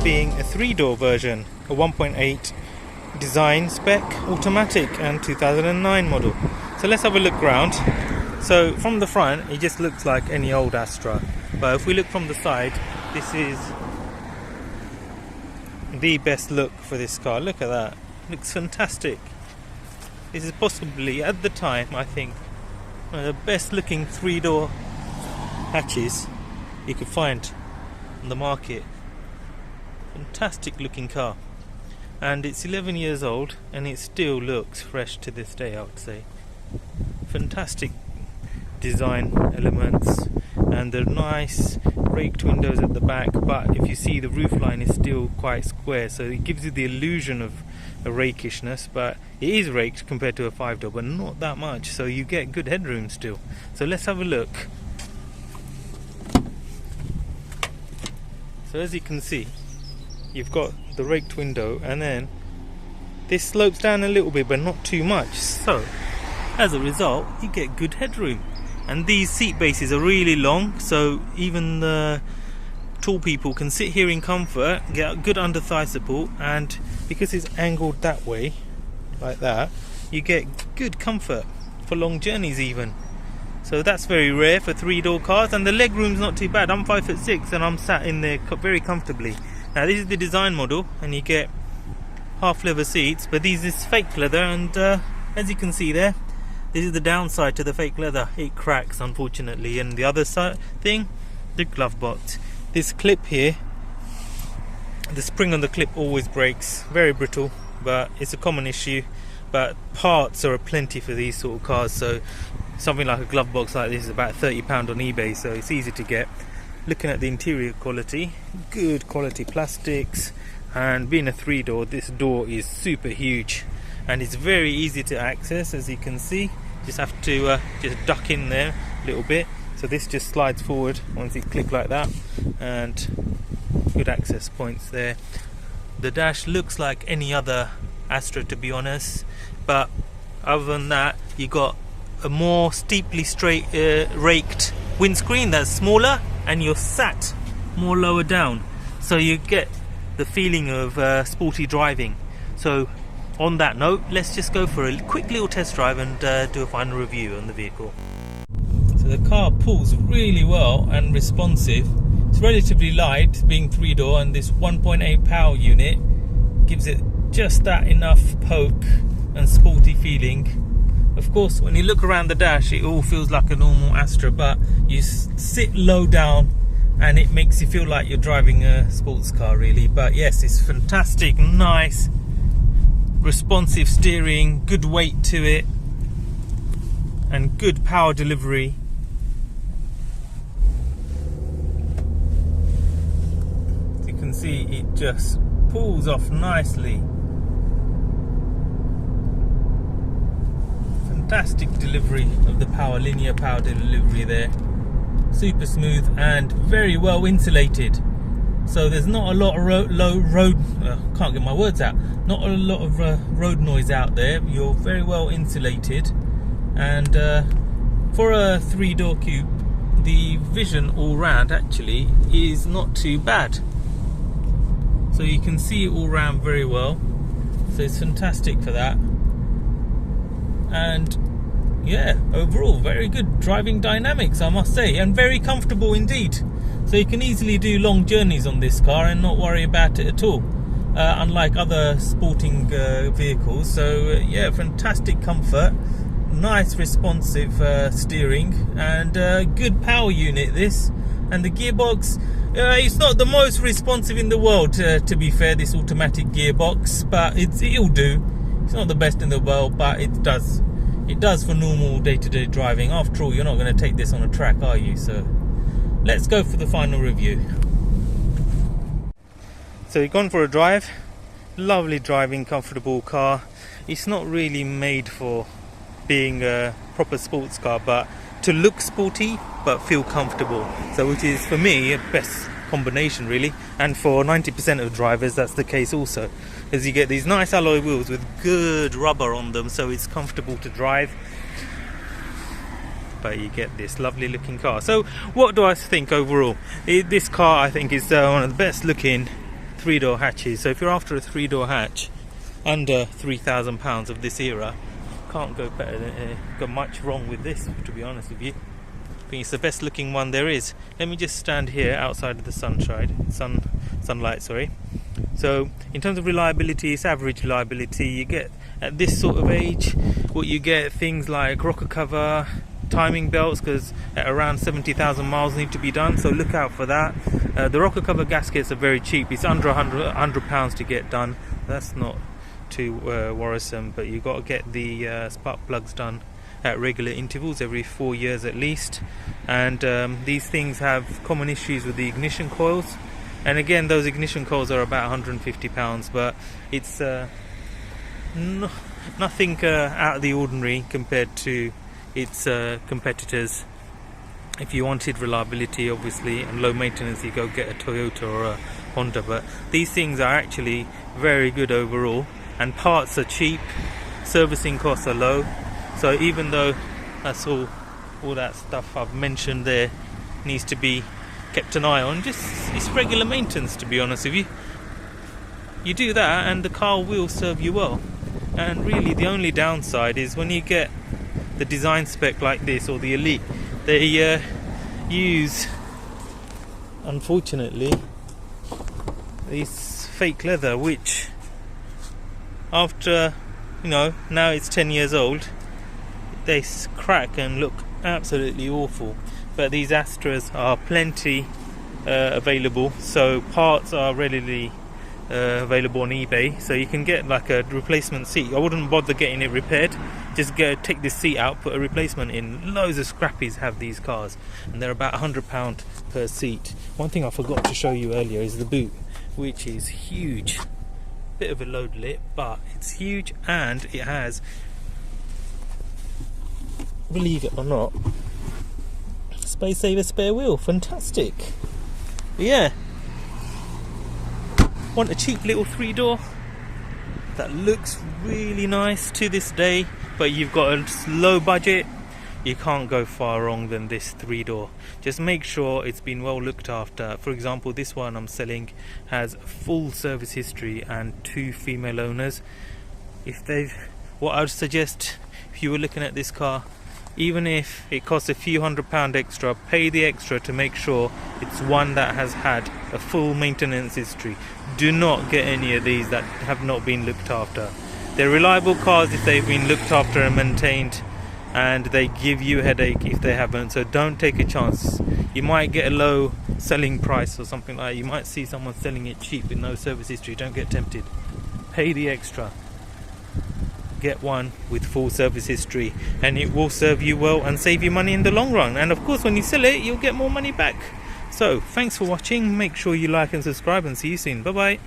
being a 3-door version, a 1.8 design spec automatic and 2009 model. So let's have a look round. So from the front it just looks like any old Astra, but if we look from the side, this is the best look for this car. Look at that, looks fantastic. This is possibly at the time, I think, one of the best looking 3-door hatches you could find on the market. Fantastic looking car, and it's 11 years old and it still looks fresh to this day, I would say. Fantastic design elements and the nice raked windows at the back, but if you see, the roof line is still quite square, so it gives you the illusion of a rakishness, but it is raked compared to a 5-door, but not that much, so you get good headroom still. So let's have a look. So as you can see, you've got the raked window, and then this slopes down a little bit but not too much, so as a result you get good headroom. And these seat bases are really long, so even the tall people can sit here in comfort, get good under thigh support, and because it's angled that way, like that, you get good comfort for long journeys even. So that's very rare for 3-door cars, and the leg room's not too bad. I'm 5'6" and I'm sat in there very comfortably. Now this is the design model, and you get half leather seats, but these is fake leather, and as you can see there, this is the downside to the fake leather. It cracks, unfortunately. And the other side thing, the glove box. This clip here, the spring on the clip always breaks. Very brittle, but it's a common issue. But parts are plenty for these sort of cars. So something like a glove box like this is about £30 on eBay, so it's easy to get. Looking at the interior quality, good quality plastics, and being a 3-door, this door is super huge. And it's very easy to access, as you can see. Just have to just duck in there a little bit. So this just slides forward once you click like that, and good access points there. The dash looks like any other Astra, to be honest, but other than that, you got a more steeply raked windscreen that's smaller, and you're sat more lower down, so you get the feeling of sporty driving. So on that note, let's just go for a quick little test drive and do a final review on the vehicle. So the car pulls really well and responsive. It's relatively light, being 3-door, and this 1.8 power unit gives it just that enough poke and sporty feeling. Of course, when you look around the dash, it all feels like a normal Astra, but you sit low down and it makes you feel like you're driving a sports car, really. But yes, it's fantastic, nice responsive steering, good weight to it, and good power delivery. As you can see, it just pulls off nicely. Fantastic delivery of the power, linear power delivery there. Super smooth and very well insulated. So there's not a lot of can't get my words out. Not a lot of road noise out there. You're very well insulated, and for a 3-door coupe, the vision all round actually is not too bad. So you can see it all round very well. So it's fantastic for that. And yeah, overall very good driving dynamics, I must say, and very comfortable indeed. So you can easily do long journeys on this car and not worry about it at all, unlike other sporting vehicles. So yeah, fantastic comfort, nice responsive steering, and good power unit this. And the gearbox, it's not the most responsive in the world, to be fair, this automatic gearbox, but it'll do. It's not the best in the world, but it does for normal day-to-day driving. After all, you're not going to take this on a track, are you? So let's go for the final review. So we've gone for a drive. Lovely driving, comfortable car. It's not really made for being a proper sports car, but to look sporty but feel comfortable. So which is, for me, a best combination really, and for 90% of drivers that's the case also, as you get these nice alloy wheels with good rubber on them, so it's comfortable to drive, but you get this lovely looking car. So what do I think overall? This car, I think, is one of the best looking 3-door hatches. So if you're after a 3-door hatch under £3,000 of this era, can't go better than go much wrong with this, to be honest with you. I think it's the best looking one there is. Let me just stand here outside of the sunlight, sorry. So in terms of reliability, it's average reliability. You get at this sort of age what you get, things like rocker cover, timing belts, because at around 70,000 miles need to be done, so look out for that. The rocker cover gaskets are very cheap. It's under £100 to get done. That's not too worrisome, but you've got to get the spark plugs done at regular intervals, every 4 years at least. And these things have common issues with the ignition coils, and again those ignition coils are about £150, but it's nothing out of the ordinary compared to its competitors. If you wanted reliability, obviously, and low maintenance, you go get a Toyota or a Honda, but these things are actually very good overall, and parts are cheap, servicing costs are low. So even though that's all that stuff I've mentioned there needs to be kept an eye on, it's regular maintenance, to be honest with you. You do that and the car will serve you well. And really the only downside is when you get the design spec like this, or the Elite, they use, unfortunately, this fake leather, which after, now it's 10 years old, they crack and look absolutely awful. But these Astras are plenty available, so parts are readily available on eBay, so you can get like a replacement seat. I wouldn't bother getting it repaired, just take this seat out, put a replacement in. Loads of scrappies have these cars, and they're about £100 per seat. One thing I forgot to show you earlier is the boot, which is huge. Bit of a load lip, but it's huge, and it has, believe it or not, space saver spare wheel. Fantastic. But yeah, want a cheap little 3-door that looks really nice to this day, but you've got a low budget, you can't go far wrong than this 3-door. Just make sure it's been well looked after. For example, this one I'm selling has full service history and 2 female owners. What I would suggest, if you were looking at this car, even if it costs a few £100 extra, pay the extra to make sure it's one that has had a full maintenance history. Do not get any of these that have not been looked after. They're reliable cars if they've been looked after and maintained, and they give you a headache if they haven't. So don't take a chance. You might get a low selling price or something like that. You might see someone selling it cheap with no service history. Don't get tempted. Pay the extra. Get one with full service history, and it will serve you well and save you money in the long run. And of course, when you sell it, you'll get more money back. So thanks for watching. Make sure you like and subscribe, and see you soon. Bye bye.